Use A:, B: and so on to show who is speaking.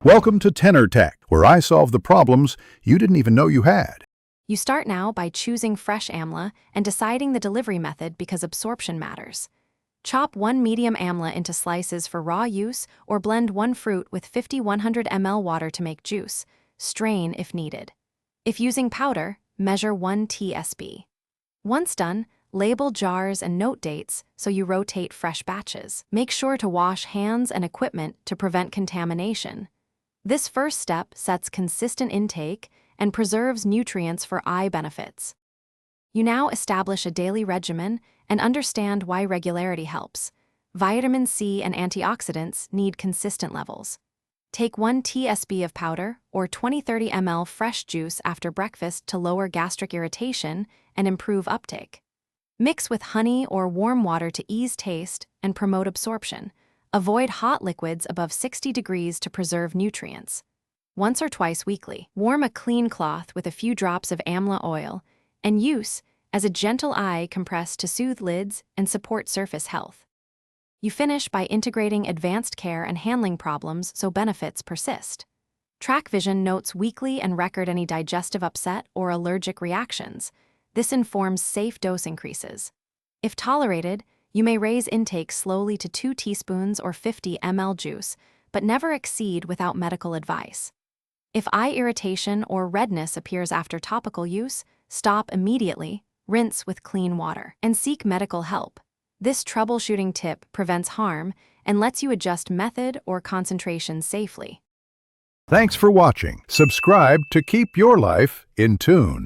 A: Welcome to Tenor Tech, where I solve the problems you didn't even know you had.
B: You start now by choosing fresh amla and deciding the delivery method because absorption matters. Chop 1 medium amla into slices for raw use or blend 1 fruit with 50-100 ml water to make juice. Strain if needed. If using powder, measure 1 tsp. Once done, label jars and note dates so you rotate fresh batches. Make sure to wash hands and equipment to prevent contamination. This first step sets consistent intake and preserves nutrients for eye benefits. You now establish a daily regimen and understand why regularity helps. Vitamin C and antioxidants need consistent levels. Take 1 tsp of powder or 20-30 ml fresh juice after breakfast to lower gastric irritation and improve uptake. Mix with honey or warm water to ease taste and promote absorption. Avoid hot liquids above 60 degrees to preserve nutrients. Once or twice weekly, warm a clean cloth with a few drops of amla oil and use as a gentle eye compress to soothe lids and support surface health. You finish by integrating advanced care and handling problems so benefits persist. Track Vision notes weekly and record any digestive upset or allergic reactions. This informs safe dose increases. If tolerated, you may raise intake slowly to 2 teaspoons or 50 ml juice, but never exceed without medical advice. If eye irritation or redness appears after topical use, stop immediately, rinse with clean water, and seek medical help. This troubleshooting tip prevents harm and lets you adjust method or concentration safely.
A: Thanks for watching. Subscribe to keep your life in tune.